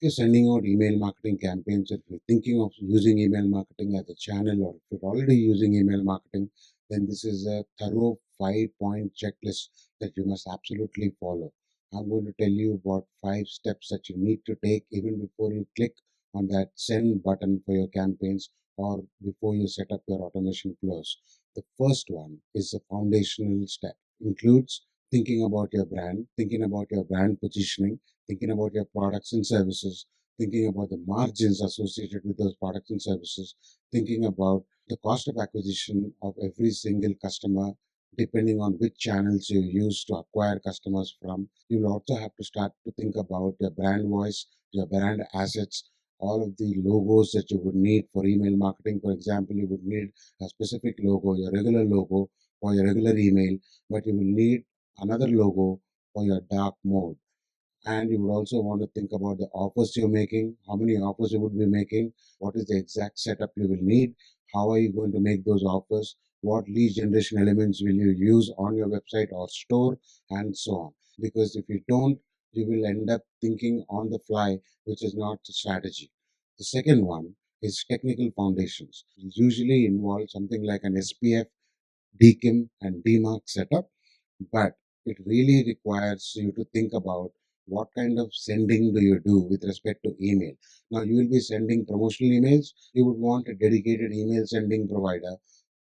you're sending out email marketing campaigns, if you're thinking of using email marketing as a channel, or if you're already using email marketing, then this is a thorough 5-point checklist that you must absolutely follow. I'm going to tell you about 5 steps that you need to take even before you click on that send button for your campaigns or before you set up your automation flows. The first one is a foundational step. Includes thinking about your brand, thinking about your brand positioning, thinking about your products and services, thinking about the margins associated with those products and services, thinking about the cost of acquisition of every single customer, depending on which channels you use to acquire customers from. You will also have to start to think about your brand voice, your brand assets, all of the logos that you would need for email marketing. For example, you would need a specific logo, your regular logo for your regular email, but you will need another logo for your dark mode. And you would also want to think about the offers you're making, how many offers you would be making, what is the exact setup you will need, how are you going to make those offers, what lead generation elements will you use on your website or store, and so on. Because if you don't, you will end up thinking on the fly, which is not the strategy. The second one is technical foundations. It usually involves something like an SPF, DKIM, and DMARC setup, but it really requires you to think about what kind of sending do you do with respect to email. Now, you will be sending promotional emails. You would want a dedicated email sending provider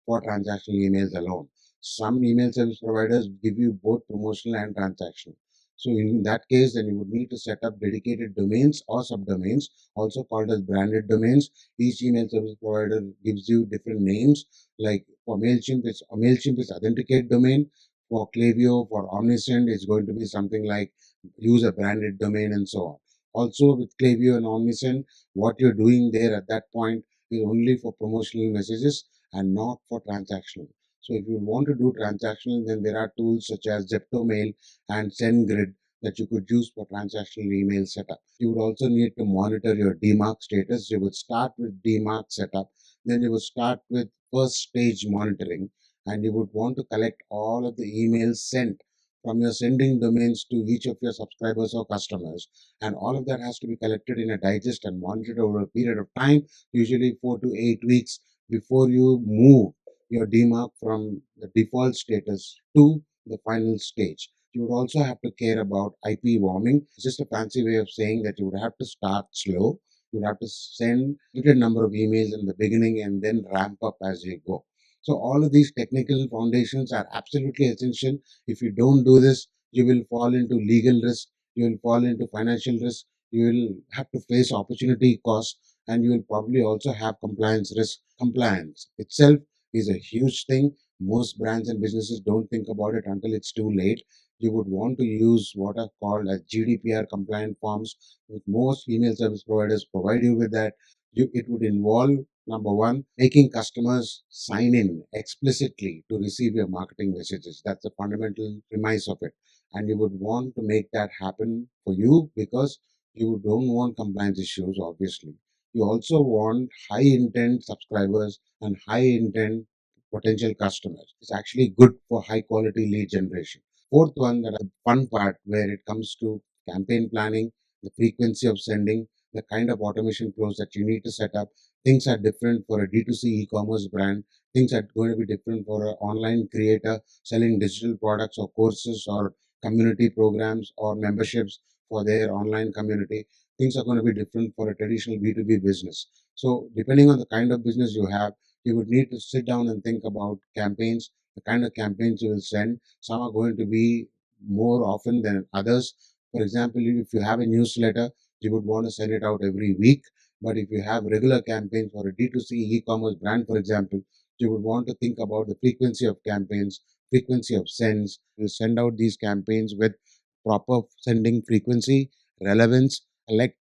for transactional emails alone. Some email service providers give you both promotional and transactional. So in that case, then you would need to set up dedicated domains or subdomains, also called as branded domains. Each email service provider gives you different names. Like for MailChimp is authenticate domain. For Klaviyo, for Omniscient, it's going to be something like use a branded domain and so on. Also with Klaviyo and Omniscient, what you're doing there at that point is only for promotional messages and not for transactional. So if you want to do transactional, then there are tools such as Zepto Mail and SendGrid that you could use for transactional email setup. You would also need to monitor your DMARC status. You would start with DMARC setup, then you would start with first stage monitoring, and you would want to collect all of the emails sent from your sending domains to each of your subscribers or customers. And all of that has to be collected in a digest and monitored over a period of time, usually 4 to 8 weeks, before you move your DMARC from the default status to the final stage. You would also have to care about IP warming. It's just a fancy way of saying that you would have to start slow. You would have to send a limited number of emails in the beginning and then ramp up as you go. So all of these technical foundations are absolutely essential. If you don't do this, you will fall into legal risk, you will fall into financial risk, you will have to face opportunity costs, and you will probably also have compliance risk. Compliance itself is a huge thing. Most brands and businesses don't think about it until it's too late. You would want to use what are called as GDPR compliant forms, with most email service providers provide you with that. It would involve, number one, making customers sign in explicitly to receive your marketing messages. That's the fundamental premise of it. And you would want to make that happen for you because you don't want compliance issues, obviously. You also want high intent subscribers and high intent potential customers. It's actually good for high quality lead generation. Fourth one, that is the fun part where it comes to campaign planning, the frequency of sending, the kind of automation flows that you need to set up. Things are different for a D2C e-commerce brand. Things are going to be different for an online creator selling digital products or courses or community programs or memberships for their online community. Things are going to be different for a traditional B2B business. So depending on the kind of business you have, you would need to sit down and think about campaigns, the kind of campaigns you will send. Some are going to be more often than others. For example, if you have a newsletter, you would want to send it out every week. But if you have regular campaigns for a D2C e-commerce brand, for example, you would want to think about the frequency of campaigns, frequency of sends. You send out these campaigns with proper sending frequency, relevance, collect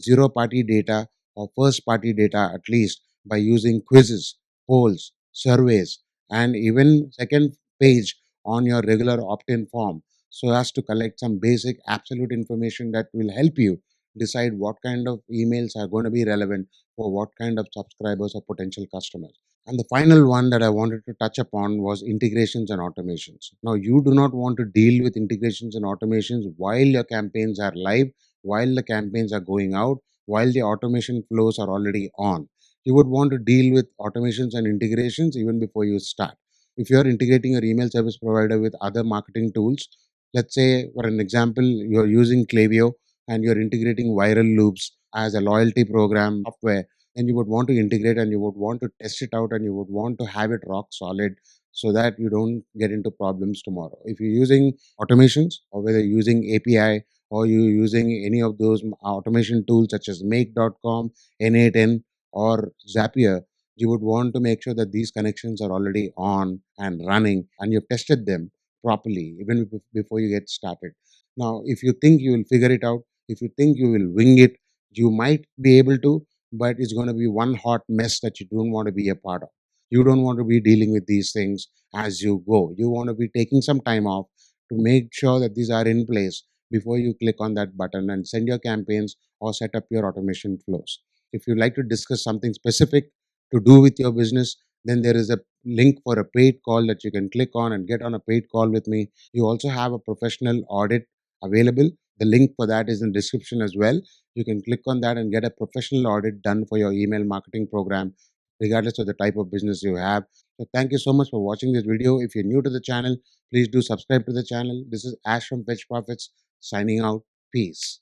zero party data or first party data at least by using quizzes, polls, surveys, and even second page on your regular opt-in form, so as to collect some basic absolute information that will help you decide what kind of emails are going to be relevant for what kind of subscribers or potential customers. And the final one that I wanted to touch upon was integrations and automations. Now, you do not want to deal with integrations and automations while your campaigns are live. while the campaigns are going out, while the automation flows are already on. You would want to deal with automations and integrations even before you start. If you're integrating your email service provider with other marketing tools, let's say, for an example, you're using Klaviyo and you're integrating viral loops as a loyalty program software, then you would want to integrate and you would want to test it out and you would want to have it rock solid so that you don't get into problems tomorrow. If you're using automations or whether you're using API or you're using any of those automation tools such as make.com, N8N, or Zapier, you would want to make sure that these connections are already on and running and you've tested them properly even before you get started. Now, if you think you will figure it out, if you think you will wing it, you might be able to, but it's going to be one hot mess that you don't want to be a part of. You don't want to be dealing with these things as you go. You want to be taking some time off to make sure that these are in place before you click on that button and send your campaigns or set up your automation flows. If you'd like to discuss something specific to do with your business, then there is a link for a paid call that you can click on and get on a paid call with me. You also have a professional audit available. The link for that is in the description as well. You can click on that and get a professional audit done for your email marketing program, regardless of the type of business you have. So thank you so much for watching this video. If you're new to the channel, please do subscribe to the channel. This is Ash from Fetch Profits signing out. Peace.